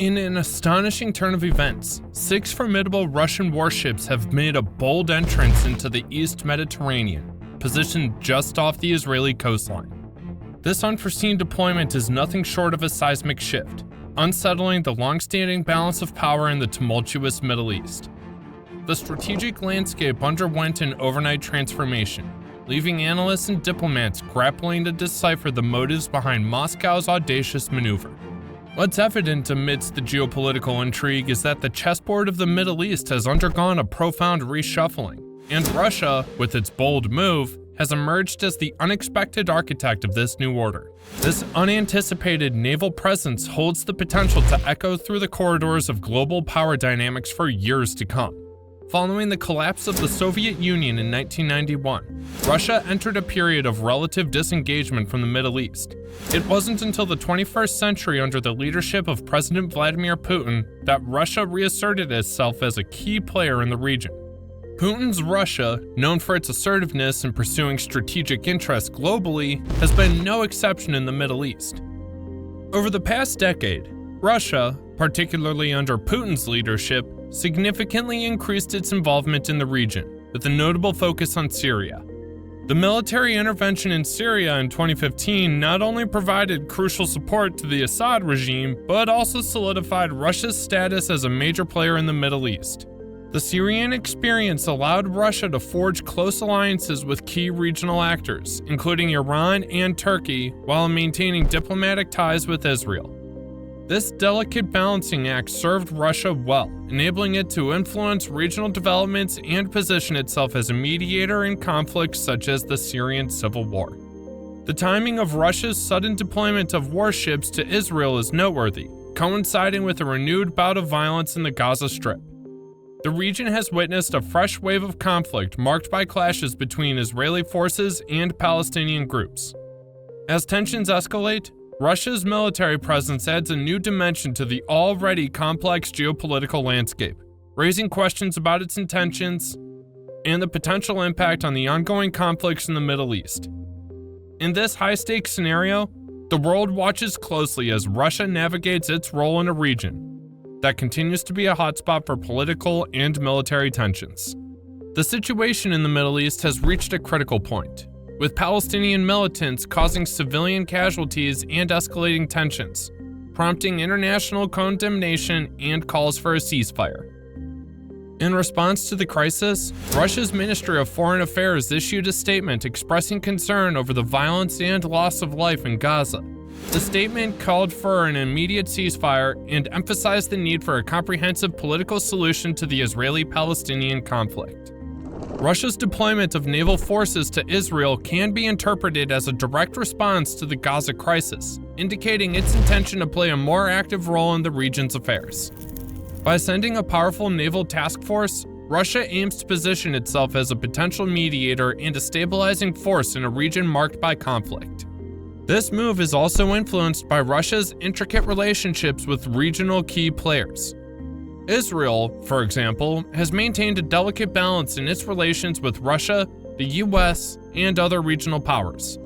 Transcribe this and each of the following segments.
In an astonishing turn of events, 6 formidable Russian warships have made a bold entrance into the East Mediterranean, positioned just off the Israeli coastline. This unforeseen deployment is nothing short of a seismic shift, unsettling the long-standing balance of power in the tumultuous Middle East. The strategic landscape underwent an overnight transformation, leaving analysts and diplomats grappling to decipher the motives behind Moscow's audacious maneuver. What's evident amidst the geopolitical intrigue is that the chessboard of the Middle East has undergone a profound reshuffling, and Russia, with its bold move, has emerged as the unexpected architect of this new order. This unanticipated naval presence holds the potential to echo through the corridors of global power dynamics for years to come. Following the collapse of the Soviet Union in 1991, Russia entered a period of relative disengagement from the Middle East. It wasn't until the 21st century under the leadership of President Vladimir Putin that Russia reasserted itself as a key player in the region. Putin's Russia, known for its assertiveness in pursuing strategic interests globally, has been no exception in the Middle East. Over the past decade, Russia, particularly under Putin's leadership, significantly increased its involvement in the region, with a notable focus on Syria. The military intervention in Syria in 2015 not only provided crucial support to the Assad regime, but also solidified Russia's status as a major player in the Middle East. The Syrian experience allowed Russia to forge close alliances with key regional actors, including Iran and Turkey, while maintaining diplomatic ties with Israel. This delicate balancing act served Russia well, enabling it to influence regional developments and position itself as a mediator in conflicts such as the Syrian civil war. The timing of Russia's sudden deployment of warships to Israel is noteworthy, coinciding with a renewed bout of violence in the Gaza Strip. The region has witnessed a fresh wave of conflict marked by clashes between Israeli forces and Palestinian groups. As tensions escalate, Russia's military presence adds a new dimension to the already complex geopolitical landscape, raising questions about its intentions and the potential impact on the ongoing conflicts in the Middle East. In this high-stakes scenario, the world watches closely as Russia navigates its role in a region that continues to be a hotspot for political and military tensions. The situation in the Middle East has reached a critical point, with Palestinian militants causing civilian casualties and escalating tensions, prompting international condemnation and calls for a ceasefire. In response to the crisis, Russia's Ministry of Foreign Affairs issued a statement expressing concern over the violence and loss of life in Gaza. The statement called for an immediate ceasefire and emphasized the need for a comprehensive political solution to the Israeli-Palestinian conflict. Russia's deployment of naval forces to Israel can be interpreted as a direct response to the Gaza crisis, indicating its intention to play a more active role in the region's affairs. By sending a powerful naval task force, Russia aims to position itself as a potential mediator and a stabilizing force in a region marked by conflict. This move is also influenced by Russia's intricate relationships with regional key players. Israel, for example, has maintained a delicate balance in its relations with Russia, the US, and other regional powers.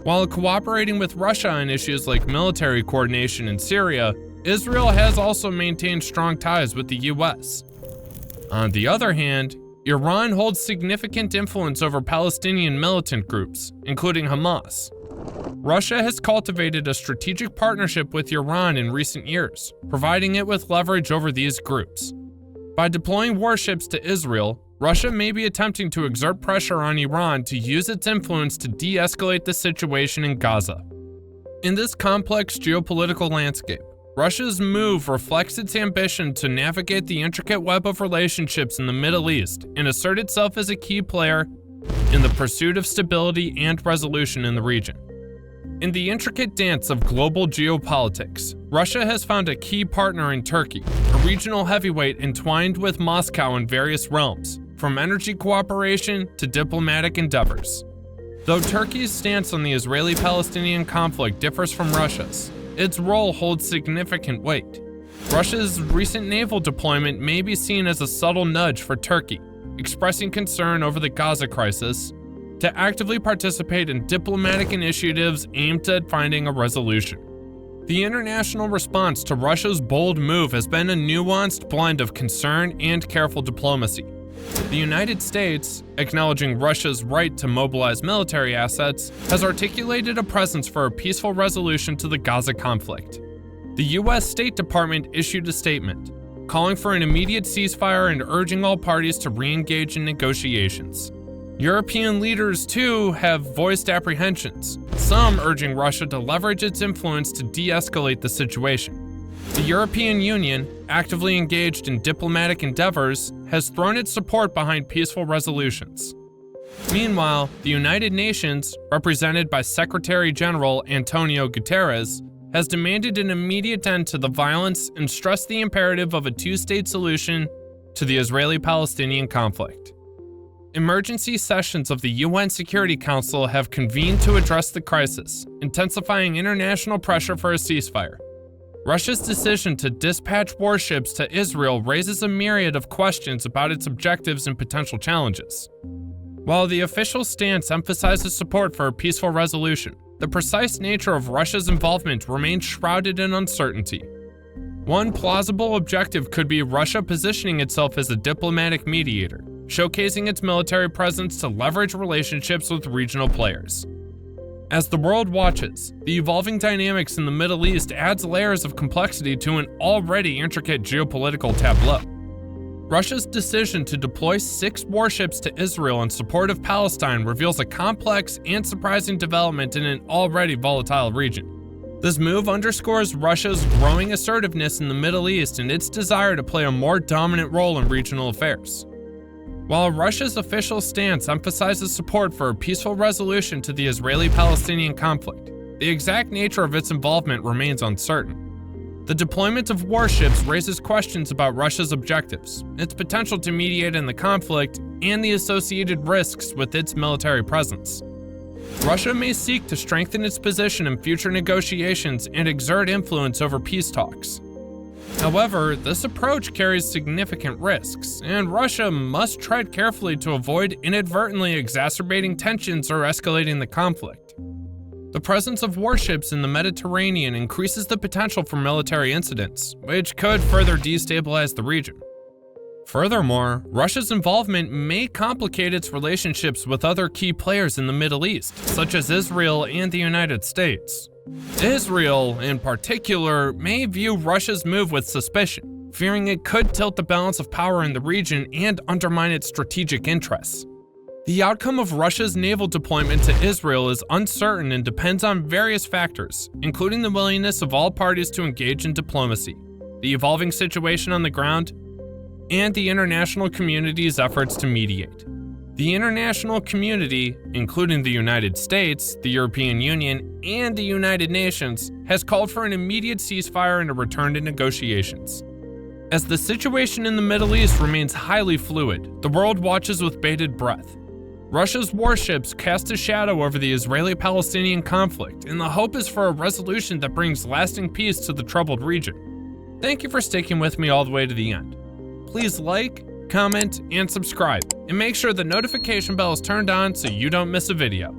While cooperating with Russia on issues like military coordination in Syria, Israel has also maintained strong ties with the US. On the other hand, Iran holds significant influence over Palestinian militant groups, including Hamas. Russia has cultivated a strategic partnership with Iran in recent years, providing it with leverage over these groups. By deploying warships to Israel, Russia may be attempting to exert pressure on Iran to use its influence to de-escalate the situation in Gaza. In this complex geopolitical landscape, Russia's move reflects its ambition to navigate the intricate web of relationships in the Middle East and assert itself as a key player in the pursuit of stability and resolution in the region. In the intricate dance of global geopolitics, Russia has found a key partner in Turkey, a regional heavyweight entwined with Moscow in various realms, from energy cooperation to diplomatic endeavors. Though Turkey's stance on the Israeli-Palestinian conflict differs from Russia's, its role holds significant weight. Russia's recent naval deployment may be seen as a subtle nudge for Turkey, expressing concern over the Gaza crisis, to actively participate in diplomatic initiatives aimed at finding a resolution. The international response to Russia's bold move has been a nuanced blend of concern and careful diplomacy. The United States, acknowledging Russia's right to mobilize military assets, has articulated a presence for a peaceful resolution to the Gaza conflict. The U.S. State Department issued a statement, calling for an immediate ceasefire and urging all parties to re-engage in negotiations. European leaders, too, have voiced apprehensions, some urging Russia to leverage its influence to de-escalate the situation. The European Union, actively engaged in diplomatic endeavors, has thrown its support behind peaceful resolutions. Meanwhile, the United Nations, represented by Secretary General Antonio Guterres, has demanded an immediate end to the violence and stressed the imperative of a two-state solution to the Israeli-Palestinian conflict. Emergency sessions of the UN Security Council have convened to address the crisis, intensifying international pressure for a ceasefire. Russia's decision to dispatch warships to Israel raises a myriad of questions about its objectives and potential challenges. While the official stance emphasizes support for a peaceful resolution, the precise nature of Russia's involvement remains shrouded in uncertainty. One plausible objective could be Russia positioning itself as a diplomatic mediator, showcasing its military presence to leverage relationships with regional players. As the world watches, the evolving dynamics in the Middle East adds layers of complexity to an already intricate geopolitical tableau. Russia's decision to deploy 6 warships to Israel in support of Palestine reveals a complex and surprising development in an already volatile region. This move underscores Russia's growing assertiveness in the Middle East and its desire to play a more dominant role in regional affairs. While Russia's official stance emphasizes support for a peaceful resolution to the Israeli-Palestinian conflict, the exact nature of its involvement remains uncertain. The deployment of warships raises questions about Russia's objectives, its potential to mediate in the conflict, and the associated risks with its military presence. Russia may seek to strengthen its position in future negotiations and exert influence over peace talks. However, this approach carries significant risks, and Russia must tread carefully to avoid inadvertently exacerbating tensions or escalating the conflict. The presence of warships in the Mediterranean increases the potential for military incidents, which could further destabilize the region. Furthermore, Russia's involvement may complicate its relationships with other key players in the Middle East, such as Israel and the United States. Israel, in particular, may view Russia's move with suspicion, fearing it could tilt the balance of power in the region and undermine its strategic interests. The outcome of Russia's naval deployment to Israel is uncertain and depends on various factors, including the willingness of all parties to engage in diplomacy, the evolving situation on the ground, and the international community's efforts to mediate. The international community, including the United States, the European Union, and the United Nations, has called for an immediate ceasefire and a return to negotiations. As the situation in the Middle East remains highly fluid, the world watches with bated breath. Russia's warships cast a shadow over the Israeli-Palestinian conflict, and the hope is for a resolution that brings lasting peace to the troubled region. Thank you for sticking with me all the way to the end. Please like, comment, and subscribe, and make sure the notification bell is turned on so you don't miss a video.